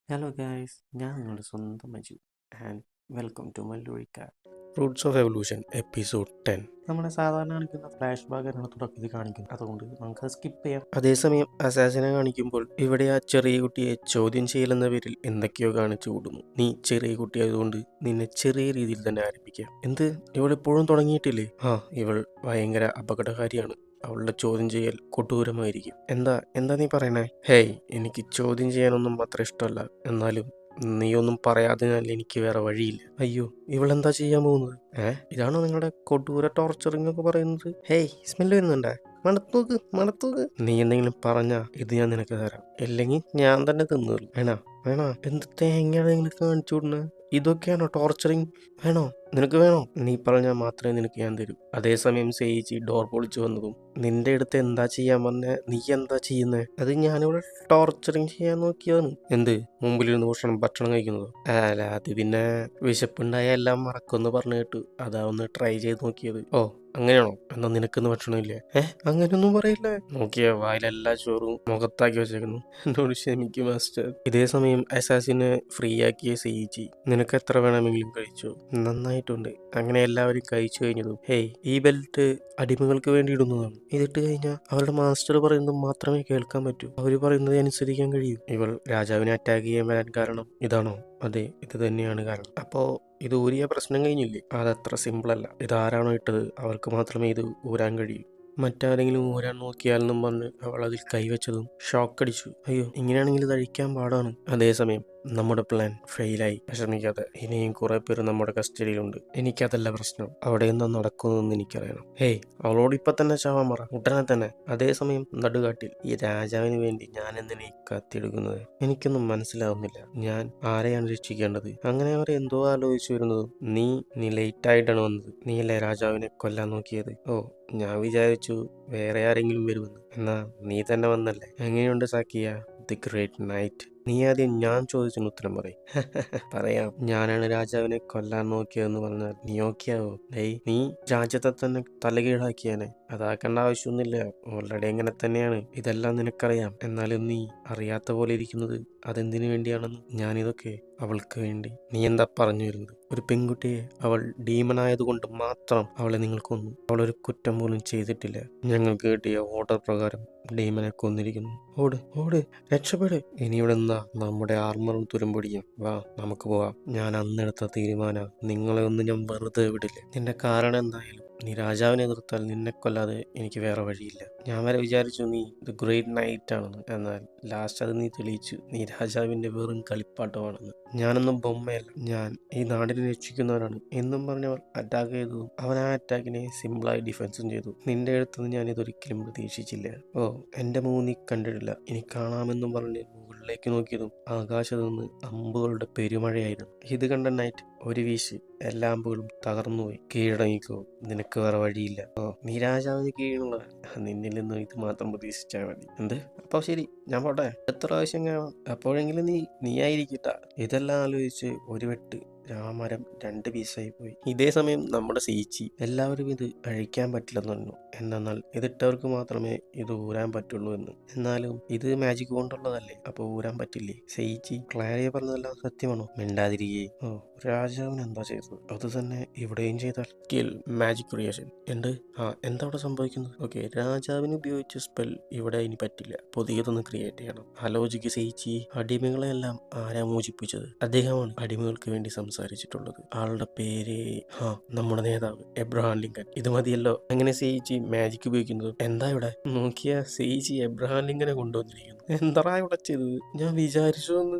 Hello guys, ഞാൻ നിങ്ങളുടെ സ്വന്തം Maju and welcome to Mallurikka. Roots of evolution episode 10. നമ്മളെ സാധാരണ കാണിക്കുന്ന ഫ്ലാഷ് ബാക്ക് ആണ് തുടക്കത്തിൽ കാണിക്കുന്നത്, അതുകൊണ്ട് നമുക്കത് സ്കിപ്പ് ചെയ്യാം. അതേസമയം അസാസിനെ കാണിക്കുമ്പോൾ ഇവിടെ ആ ചെറിയ കുട്ടിയെ ചോദ്യം ചെയ്യലെന്ന പേരിൽ എന്തൊക്കെയോ കാണിച്ചു കൂടുന്നു. നീ ചെറിയ കുട്ടിയായതുകൊണ്ട് നിന്നെ ചെറിയ രീതിയിൽ തന്നെ ആരംഭിക്കാം. എന്ത്, ഇവളിപ്പോഴും തുടങ്ങിയിട്ടില്ലേ? ഇവൾ ഭയങ്കര അപകടകാരിയാണ്. അവളുടെ ചോദ്യം ചെയ്യൽ കൊടൂരമായിരിക്കും. എന്താ നീ പറയണേ? ഹേയ്, എനിക്ക് ചോദ്യം ചെയ്യാനൊന്നും അത്ര ഇഷ്ടമല്ല. എന്നാലും നീ ഒന്നും പറയാതിനാൽ എനിക്ക് വേറെ വഴിയില്ല. അയ്യോ, ഇവളെന്താ ചെയ്യാൻ പോകുന്നത്? ഇതാണോ നിങ്ങളുടെ കൊടൂര ടോർച്ചറിങ് ഒക്കെ പറയുന്നത്? ഹേയ്, സ്മെല്ല് വരുന്നുണ്ടേ? മണത്തൂക്ക്. നീ എന്തെങ്കിലും പറഞ്ഞാ ഇത് ഞാൻ നിനക്ക് തരാം, ഇല്ലെങ്കിൽ ഞാൻ തന്നെ തിന്നു. വേണ എന്ത് തേങ്ങയാണ് നിങ്ങൾ കാണിച്ചു വിടുന്നത്? ഇതൊക്കെയാണോ ടോർച്ചറിങ്? വേണോ? നിനക്ക് വേണോ? നീ പറഞ്ഞാൽ മാത്രമേ നിനക്ക് ഞാൻ തരൂ. അതേസമയം സേയിച്ചി ഡോർ പൊളിച്ചു വന്നതും നിന്റെ അടുത്ത് എന്താ ചെയ്യാൻ വന്നേ? നീ എന്താ ചെയ്യുന്നേ? അത് ഞാനിവിടെ ടോർച്ചറിങ് ചെയ്യാൻ നോക്കിയതാണ്. എന്ത്, മുമ്പിലിരുന്ന് ഭക്ഷണം കഴിക്കുന്നതോ? അല്ല, അത് പിന്നെ വിശപ്പുണ്ടായ എല്ലാം മറക്കുമെന്ന് പറഞ്ഞു കേട്ടു. അതാ ഒന്ന് ട്രൈ ചെയ്ത് നോക്കിയത്. ഓ, അങ്ങനെയാണോ? എന്നാ നിനക്കൊന്നും ഭക്ഷണമില്ലേ? അങ്ങനെയൊന്നും പറയില്ലേ. നോക്കിയ വായിലെല്ലാ ചോറും മുഖത്താക്കി വെച്ചേക്കുന്നു. എന്നോട് ക്ഷമിക്കും മാസ്റ്റർ. ഇതേ സമയം അസാസിനെ ഫ്രീ ആക്കിയ സേയിച്ചി നിനക്ക് എത്ര വേണമെങ്കിലും കഴിച്ചു. നന്നായിട്ടുണ്ട്. അങ്ങനെ എല്ലാവരും കഴിച്ചു കഴിഞ്ഞതും ഹേയ്, ഈ ബെൽറ്റ് അടിമകൾക്ക് വേണ്ടി ഇടുന്നതാണ്. ഇതിട്ട് കഴിഞ്ഞാൽ അവരുടെ മാസ്റ്റർ പറയുന്നത് മാത്രമേ കേൾക്കാൻ പറ്റൂ. അവര് പറയുന്നത് അനുസരിക്കാൻ കഴിയൂ. ഇവൾ രാജാവിനെ അറ്റാക്ക് ചെയ്യാൻ വരാൻ കാരണം ഇതാണോ? അതെ, ഇത് തന്നെയാണ് കാരണം. അപ്പോ ഇത് ഊരിയ പ്രശ്നം കഴിഞ്ഞില്ലേ? അതത്ര സിമ്പിളല്ല. ഇതാരാണോ ഇട്ടത് അവർക്ക് മാത്രമേ ഇത് ഊരാൻ കഴിയൂ. മറ്റാരെങ്കിലും ഊരാൻ നോക്കിയാലെന്നും പറഞ്ഞ് അവൾ അതിൽ കൈവച്ചതും ഷോക്കടിച്ചു. അയ്യോ, ഇങ്ങനെയാണെങ്കിൽ ഇത് അഴിക്കാൻ പാടാണ്. അതേസമയം നമ്മുടെ പ്ലാൻ ഫെയിലായി. വിഷമിക്കാതെ, ഇനിയും കുറെ പേര് നമ്മുടെ കസ്റ്റഡിയിലുണ്ട്. എനിക്കതല്ല പ്രശ്നം, അവിടെ എന്താ നടക്കുന്നതെന്ന് എനിക്കറിയണം. ഹേയ്, അവളോട് ഇപ്പൊ തന്നെ ചാവാൻ പറ, ഉടനെ തന്നെ. അതേസമയം നടുകാട്ടിൽ ഈ രാജാവിന് വേണ്ടി ഞാൻ എന്തിനാ ഈ കത്തിയെടുക്കുന്നത്? എനിക്കൊന്നും മനസ്സിലാവുന്നില്ല. ഞാൻ ആരെയാണ് രക്ഷിക്കേണ്ടത്? അങ്ങനെ അവർ എന്തോ ആലോചിച്ചു വരുന്നതും നീ ലേറ്റ് ആയിട്ടാണ് വന്നത്. നീയല്ലേ രാജാവിനെ കൊല്ലാൻ നോക്കിയത്? ഓ, ഞാൻ വിചാരിച്ചു വേറെ ആരെങ്കിലും വരുമെന്ന്. എന്നാ നീ തന്നെ വന്നല്ലേ. എങ്ങനെയുണ്ട് സാക്കിയ ദി ഗ്രേറ്റ് നൈറ്റ്? നീ ആദ്യം ഞാൻ ചോദിച്ചതിന് ഉത്തരം പറയും. പറയാം, ഞാനാണ് രാജാവിനെ കൊല്ലാൻ നോക്കിയതെന്ന് പറഞ്ഞാൽ നീ ഓക്കെയാവോ? നീ രാജ്യത്തെ തന്നെ തലകീഴാക്കിയാനെ. അതാക്കേണ്ട ആവശ്യമൊന്നുമില്ല. ഓൾറെഡി അങ്ങനെ തന്നെയാണ്. ഇതെല്ലാം നിനക്കറിയാം. എന്നാലും നീ അറിയാത്ത പോലെ ഇരിക്കുന്നത് അതെന്തിനു വേണ്ടിയാണെന്ന്? ഞാനിതൊക്കെ അവൾക്ക് വേണ്ടി. നീ എന്താ പറഞ്ഞു വരുന്നത്? ഒരു പെൺകുട്ടിയെ അവൾ ഡീമണായതുകൊണ്ട് മാത്രം അവളെ നിങ്ങൾ കൊന്നു. അവളൊരു കുറ്റം പോലും ചെയ്തിട്ടില്ല. ഞങ്ങൾക്ക് കിട്ടിയ ഓർഡർ പ്രകാരം ഡീമനെ കൊന്നിരിക്കുന്നു. ഓട്, രക്ഷപ്പെട്. ഇനി ഇവിടെ നിന്നാ നമ്മുടെ ആർമറും തുരുമ്പൊടിയും. വാ, നമുക്ക് പോവാം. ഞാൻ അന്നെടുത്ത തീരുമാനം, നിങ്ങളെ ഒന്നും ഞാൻ വെറുതെ വിടില്ല. നിന്റെ കാരണം എന്തായാലും നീ രാജാവിനെ എതിർത്താൽ നിന്നെ കൊല്ലാതെ എനിക്ക് വേറെ വഴിയില്ല. ഞാൻ വരെ വിചാരിച്ചു നീ ദ ഗ്രേറ്റ് നൈറ്റ് ആണെന്ന്. എന്നാൽ ലാസ്റ്റ് അത് നീ തെളിയിച്ചു. നീ രാജാവിന്റെ വെറും കളിപ്പാട്ടമാണെന്ന്. ഞാനൊന്നും ബൊമ്മയല്ല. ഞാൻ ഈ നാടിനെ രക്ഷിക്കുന്നവരാണ് എന്നും പറഞ്ഞവർ അറ്റാക്ക് ചെയ്തു. അവൻ ആ അറ്റാക്കിനെ സിമ്പിളായി ഡിഫെൻസും ചെയ്തു. നിന്റെ അടുത്തുനിന്ന് ഞാൻ ഇതൊരിക്കലും പ്രതീക്ഷിച്ചില്ല. ഓ, എന്റെ മുഖം നീ കണ്ടിട്ടില്ല. ഇനി കാണാമെന്നും പറഞ്ഞ് മുകളിലേക്ക് നോക്കിയതും ആകാശത്ത് നിന്ന് അമ്പുകളുടെ പെരുമഴയായിരുന്നു. ഇത് കണ്ട നൈറ്റ് ഒരു വീശ് എല്ലാ അമ്പുകളും തകർന്നുപോയി. കീഴടങ്ങിക്കോ, നിനക്ക് വേറെ വഴിയില്ല. ഓ, നീ രാജാവിന് കീഴുള്ളവൻ. നിന്നിൽ നിന്നും ഇത് മാത്രം പ്രതീക്ഷിച്ചാൽ മതി. എന്ത്? അപ്പോൾ ശരി, ഞാൻ പോട്ടെ. എത്ര പ്രാവശ്യം കാണാം. അപ്പോഴെങ്കിലും നീ ആയിരിക്കട്ട. ഇതെല്ലാം ആലോചിച്ച് ഒരു വെട്ട് രാമരം 2 പീസായി പോയി. ഇതേ സമയം നമ്മുടെ സീച്ചി എല്ലാവരും ഇത് അഴിക്കാൻ പറ്റില്ലെന്ന് പറഞ്ഞു. എന്നാൽ ഇതിട്ടവർക്ക് മാത്രമേ ഇത് ഊരാൻ പറ്റുള്ളൂ എന്ന്. എന്നാലും ഇത് മാജിക് കൊണ്ടുള്ളതല്ലേ, അപ്പോൾ ഊരാൻ പറ്റില്ലേ? സീച്ചി, ക്ലാരിയെ പറഞ്ഞതെല്ലാം സത്യമാണോ? മിണ്ടാതിരികെ. ഓ, രാജാവിന് എന്താ ചെയ്തത് അത് തന്നെ ഇവിടെയും ചെയ്താൽ? Skill magic creation. എന്താ അവിടെ സംഭവിക്കുന്നത്? ഓക്കെ, രാജാവിന് ഉപയോഗിച്ച സ്പെൽ ഇവിടെ ഇനി പറ്റില്ല. പുതിയതൊന്ന് ക്രിയേറ്റ് ചെയ്യണം. ആലോചിക്ക് സേച്ചി, അടിമകളെല്ലാം ആരാ മോചിപ്പിച്ചത്? അദ്ദേഹമാണ് അടിമകൾക്ക് വേണ്ടി സംസാരിച്ചിട്ടുള്ളത്. ആളുടെ പേര് നമ്മുടെ നേതാവ് എബ്രഹാം ലിങ്കൻ. ഇത് മതിയല്ലോ. അങ്ങനെ സേച്ചി മാജിക് ഉപയോഗിക്കുന്നത്. എന്താ ഇവിടെ നോക്കിയ സേച്ചി എബ്രഹാം ലിങ്കനെ കൊണ്ടുവന്നിരിക്കുന്നു. എന്താ ഇവിടെ ചെയ്തത്? ഞാൻ വിചാരിച്ചു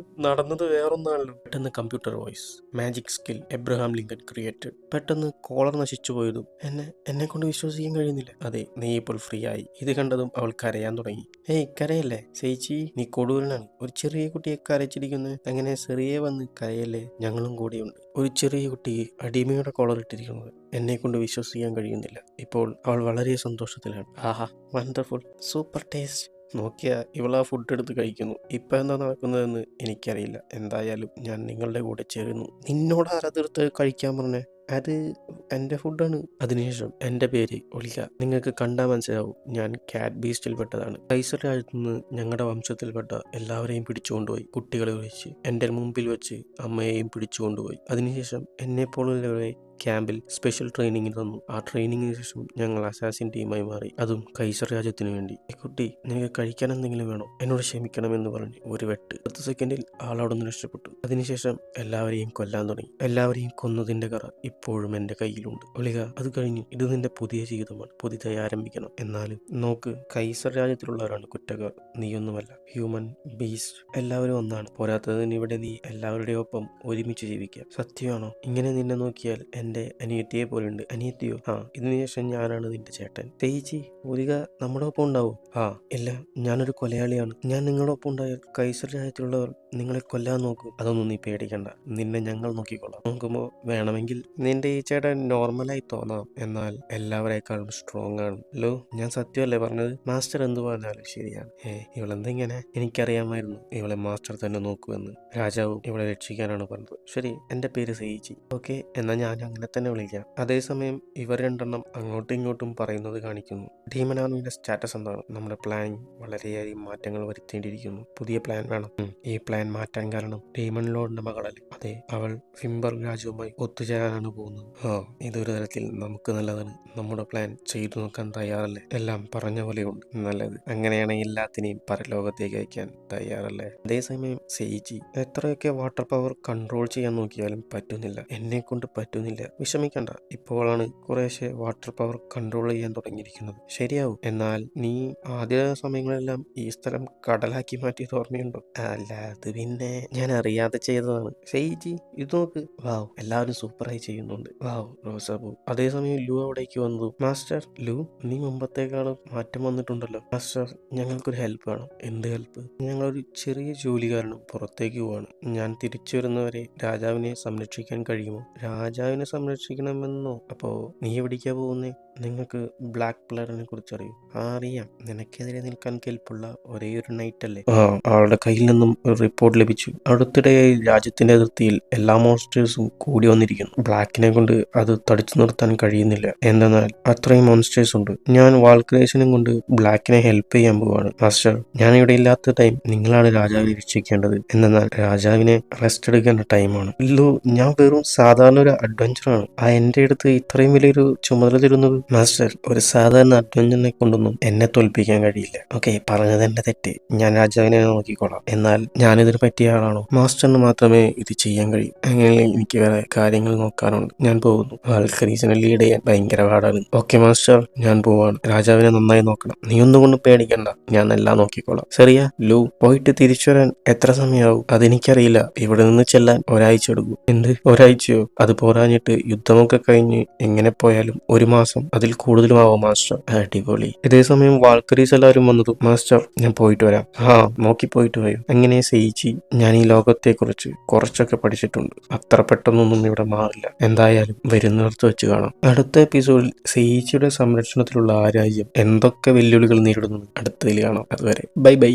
നടന്നത് വേറൊന്നാണല്ലോ. പെട്ടെന്ന് computer voice magic skill Abraham Lincoln created. പെട്ടെന്ന് കോളർ നശിച്ചു പോയതും എന്നെ കൊണ്ട് വിശ്വസിക്കാൻ കഴിയുന്നില്ല. അതെ, നീ ഇപ്പോൾ ഫ്രീ ആയി. ഇത് കണ്ടതും അവൾ കരയാൻ തുടങ്ങി. ഹേയ്, കരയല്ലേ ചേച്ചി, നീ കൊടൂരനാണ്. ഒരു ചെറിയ കുട്ടിയെ കരച്ചിരിക്കുന്നത്. അങ്ങനെ ചെറിയ വന്ന് കരയല്ലേ, ഞങ്ങളും കൂടെയുണ്ട്. ഒരു ചെറിയ കുട്ടി അടിമയുടെ കോളർ ഇട്ടിരിക്കുന്നത് എന്നെ കൊണ്ട് വിശ്വസിക്കാൻ കഴിയുന്നില്ല. ഇപ്പോൾ അവൾ വളരെ സന്തോഷത്തിലാണ്. ആഹാ, വണ്ടർഫുൾ, സൂപ്പർ ടേസ്റ്റ്. നോക്കിയ ഇവളാ ഫുഡ് എടുത്ത് കഴിക്കുന്നു. ഇപ്പൊ എന്താ നടക്കുന്നതെന്ന് എനിക്കറിയില്ല. എന്തായാലും ഞാൻ നിങ്ങളുടെ കൂടെ ചേരുന്നു. നിന്നോട് ആരാ തീർത്ത് കഴിക്കാൻ പറഞ്ഞേ? അത് എൻ്റെ ഫുഡാണ്. അതിനുശേഷം എൻ്റെ പേര് ഒളിക. നിങ്ങൾക്ക് കണ്ടാൽ മനസ്സിലാവും ഞാൻ കാറ്റ് ബീസ്റ്റിൽപ്പെട്ടതാണ്. കൈസർ രാജ്യത്തു നിന്ന് ഞങ്ങളുടെ വംശത്തിൽപ്പെട്ട എല്ലാവരെയും പിടിച്ചുകൊണ്ടുപോയി. കുട്ടികളെ വെച്ച് എൻ്റെ മുമ്പിൽ വെച്ച് അമ്മയെയും പിടിച്ചുകൊണ്ടുപോയി. അതിനുശേഷം എന്നെപ്പോലുള്ളവരെ ക്യാമ്പിൽ സ്പെഷ്യൽ ട്രെയിനിങ്ങിന് തന്നു. ആ ട്രെയിനിങ്ങിന് ശേഷം ഞങ്ങൾ അസാസിൻ ടീമായി മാറി, അതും കൈസർ രാജ്യത്തിന് വേണ്ടി. കുട്ടി, നിനക്ക് കഴിക്കാൻ എന്തെങ്കിലും വേണോ? എന്നോട് ക്ഷമിക്കണമെന്ന് പറഞ്ഞ് ഒരു വെട്ട്. 10 സെക്കൻഡിൽ ആളവിടെ നിന്ന് രക്ഷപ്പെട്ടു. അതിനുശേഷം എല്ലാവരെയും കൊല്ലാൻ തുടങ്ങി. എല്ലാവരെയും കൊന്നതിന്റെ കറ ഇപ്പോഴും എൻ്റെ കയ്യിലുണ്ട്. ഒളിക, അത് കഴിഞ്ഞു. ഇത് നിന്റെ പുതിയ ജീവിതമാണ്, പുതിയതായി ആരംഭിക്കണം. എന്നാലും നോക്ക്, കൈസർ രാജ്യത്തിലുള്ളവരാണ് കുറ്റക്കാർ, നീയൊന്നുമല്ല. ഹ്യൂമൻ, ബീസ്റ്റ് എല്ലാവരും ഒന്നാണ്. പോരാത്തതിന് ഇവിടെ നീ എല്ലാവരുടെയും ഒപ്പം ഒരുമിച്ച് ജീവിക്കാം. സത്യമാണോ? ഇങ്ങനെ നിന്നെ നോക്കിയാൽ എൻ്റെ അനിയത്തിയെ പോലുണ്ട്. അനിയത്തിയോ? ആ, ഇതിനുശേഷം ഞാനാണ് നിന്റെ ചേട്ടൻ. തേജി, ഒലിക നമ്മുടെ ഒപ്പം ഉണ്ടാവും? ആ, ഇല്ല, ഞാനൊരു കൊലയാളിയാണ്. ഞാൻ നിങ്ങളുടെ ഒപ്പം ഉണ്ടായാൽ കൈസർ രാജ്യത്തിലുള്ളവർ നിങ്ങളെ കൊല്ലാൻ നോക്കും. അതൊന്നും നീ പേടിക്കണ്ട, നിന്നെ ഞങ്ങൾ നോക്കിക്കൊള്ളാം. നോക്കുമ്പോൾ വേണമെങ്കിൽ നിന്റെ ഈ ചേട്ടൻ നോർമലായി തോന്നാം, എന്നാൽ എല്ലാവരേക്കാളും സ്ട്രോങ് ആണ്. ലോ, ഞാൻ സത്യമല്ലേ പറഞ്ഞത്? മാസ്റ്റർ എന്ത് പറഞ്ഞാലും ശരിയാണ്. ഇവളെന്തെങ്ങനെ? എനിക്കറിയാമായിരുന്നു ഇവളെ മാസ്റ്റർ തന്നെ നോക്കുമെന്ന്. രാജാവ് ഇവളെ രക്ഷിക്കാനാണ് പറഞ്ഞത്. ശരി, എൻ്റെ പേര് സെയിജി. ഓക്കെ, എന്നാൽ ഞാൻ അങ്ങനെ തന്നെ വിളിക്കാം. അതേസമയം ഇവർ രണ്ടെണ്ണം അങ്ങോട്ടും ഇങ്ങോട്ടും പറയുന്നത് കാണിക്കുന്നു. ഡീമൺ ആർമിയുടെ സ്റ്റാറ്റസ് എന്താണ്? നമ്മുടെ പ്ലാനിങ് വളരെയധികം മാറ്റങ്ങൾ വരുത്തേണ്ടിയിരിക്കുന്നു. പുതിയ പ്ലാൻ വേണം. ഈ പ്ലാൻ മാറ്റാൻ കാരണം ഡീമൺ ലോർഡിന്റെ മകളല്ലേ? അതെ, അവൾ ഫിംബർ രാജുവുമായി ഒത്തുചേരാനാണ് പോകുന്നത്. ഇതൊരു തരത്തിൽ നമുക്ക് നല്ലതാണ്. നമ്മുടെ പ്ലാൻ ചെയ്തു നോക്കാൻ തയ്യാറല്ലേ? എല്ലാം പറഞ്ഞ പോലെയുണ്ട്. നല്ലത്. അങ്ങനെയാണെങ്കിൽ എല്ലാത്തിനെയും പരലോകത്തേക്ക് അയക്കാൻ തയ്യാറല്ലേ? അതേസമയം സെയിജി, എത്രയൊക്കെ വാട്ടർ പവർ കൺട്രോൾ ചെയ്യാൻ നോക്കിയാലും പറ്റുന്നില്ല. എന്നെ കൊണ്ട് പറ്റുന്നില്ല. വിഷമിക്കണ്ട, ഇപ്പോഴാണ് കുറേശ്ശെ വാട്ടർ പവർ കൺട്രോൾ ചെയ്യാൻ തുടങ്ങിയിരിക്കുന്നത്. ശരിയാവും. എന്നാൽ നീ ആദ്യ സമയങ്ങളെല്ലാം ഈ സ്ഥലം കടലാക്കി മാറ്റിയത് ഓർമ്മയുണ്ടോ? അല്ല, അത് പിന്നെ ഞാൻ അറിയാതെ ചെയ്തതാണ്. സെയിജി, ഇത് നോക്ക്. വാവ്, എല്ലാവരും സൂപ്പറായി ചെയ്യുന്നുണ്ട്. വാവ്, റോസാബു. അതേസമയം ലു അവിടേക്ക് വന്നു. മാസ്റ്റർ, ലു, നീ മുമ്പത്തേക്കാളും മാറ്റം വന്നിട്ടുണ്ടല്ലോ. മാസ്റ്റർ, ഞങ്ങൾക്കൊരു ഹെൽപ്പ് വേണം. എന്ത് ഹെൽപ്പ്? ഞങ്ങളൊരു ചെറിയ ജോലി കാരണം പുറത്തേക്ക് പോവാണ്. ഞാൻ തിരിച്ചു വരുന്നവരെ രാജാവിനെ സംരക്ഷിക്കാൻ കഴിയുമോ? രാജാവിനെ സംരക്ഷിക്കണമെന്നോ? അപ്പോ നീ എവിടേക്കാ പോകുന്നേ? നിങ്ങൾക്ക് ബ്ലാക്ക് പ്ലെയറിനെ കുറിച്ച് അറിയും? അറിയാം. നിനക്കെതിരെ നിൽക്കാൻ കെൽപ്പുള്ള ഒരേ ഒരു നൈറ്റ് അല്ലേ? ആളുടെ കയ്യിൽ നിന്നും ഒരു റിപ്പോർട്ട് ലഭിച്ചു. അടുത്തിടെയായി രാജ്യത്തിന്റെ അതിർത്തിയിൽ എല്ലാ മോൺസ്റ്റേഴ്സും കൂടി വന്നിരിക്കുന്നു. ബ്ലാക്കിനെ കൊണ്ട് അത് തടിച്ചു നിർത്താൻ കഴിയുന്നില്ല. എന്തെന്നാൽ അത്രയും മോൺസ്റ്റേഴ്സ് ഉണ്ട്. ഞാൻ വാൾക്രേഷനും കൊണ്ട് ബ്ലാക്കിനെ ഹെൽപ്പ് ചെയ്യാൻ പോവാണ്. മാസ്റ്റർ, ഞാൻ ഇവിടെ ഇല്ലാത്ത ടൈം നിങ്ങളാണ് രാജാവിനെ രക്ഷിക്കേണ്ടത്. എന്നാൽ രാജാവിനെ റെസ്റ്റ് എടുക്കേണ്ട ടൈമാണ്. ഇല്ലോ, ഞാൻ വെറും സാധാരണ ഒരു അഡ്വഞ്ചറാണ്. എൻ്റെ അടുത്ത് ഇത്രയും വലിയൊരു ചുമതല തരുന്നത്? മാസ്റ്റർ, ഒരു സാധാരണ അഡ്വഞ്ചറിനെ കൊണ്ടൊന്നും എന്നെ തോൽപ്പിക്കാൻ കഴിയില്ല. ഓക്കെ, പറഞ്ഞത് എന്റെ തെറ്റ്. ഞാൻ രാജാവിനെ നോക്കിക്കോളാം. എന്നാൽ ഞാനിതിന് പറ്റിയ ആളാണോ? മാസ്റ്ററിന് മാത്രമേ ഇത് ചെയ്യാൻ കഴിയൂ. അങ്ങനെ എനിക്ക് വേറെ കാര്യങ്ങൾ നോക്കാനുണ്ട്. ഞാൻ പോകുന്നു. വാൾക്കരീസിനെ ലീഡ് ചെയ്യാൻ ഭയങ്കര പാടാണ്. ഓക്കെ മാസ്റ്റർ, ഞാൻ പോവാണ്. രാജാവിനെ നന്നായി നോക്കണം. നീ ഒന്നും കൊണ്ട് പേടിക്കണ്ട, ഞാൻ എല്ലാം നോക്കിക്കോളാം. ശരിയാ ലു? പോയിട്ട് തിരിച്ചു വരാൻ എത്ര സമയമാവും? അതെനിക്കറിയില്ല. ഇവിടെ നിന്ന് ചെല്ലാൻ ഒരാഴ്ച എടുക്കും. എന്ത്, ഒരാഴ്ചയോ? അത് പോരാഞ്ഞിട്ട് യുദ്ധമൊക്കെ കഴിഞ്ഞ് എങ്ങനെ പോയാലും 1 മാസം, അതിൽ കൂടുതലും ആവും മാസ്റ്റർ. അടിപൊളി. ഇതേസമയം വാൾക്കരീസ് എല്ലാവരും വന്നതും, മാസ്റ്റർ, ഞാൻ പോയിട്ട് വരാം. നോക്കി പോയിട്ട് വരും. എങ്ങനെ സെയിജി? ഞാൻ ഈ ലോകത്തെ കുറിച്ച് കുറച്ചൊക്കെ പഠിച്ചിട്ടുണ്ട്. അത്ര പെട്ടെന്നൊന്നും ഇവിടെ മാറില്ല. എന്തായാലും വരുന്നിടത്ത് വെച്ച് കാണാം. അടുത്ത എപ്പിസോഡിൽ സെയിജിയുടെ സംരക്ഷണത്തിലുള്ള ആ രാജ്യം എന്തൊക്കെ വെല്ലുവിളികൾ നേരിടുന്നു അടുത്തതിൽ കാണാം. അതുവരെ ബൈ ബൈ.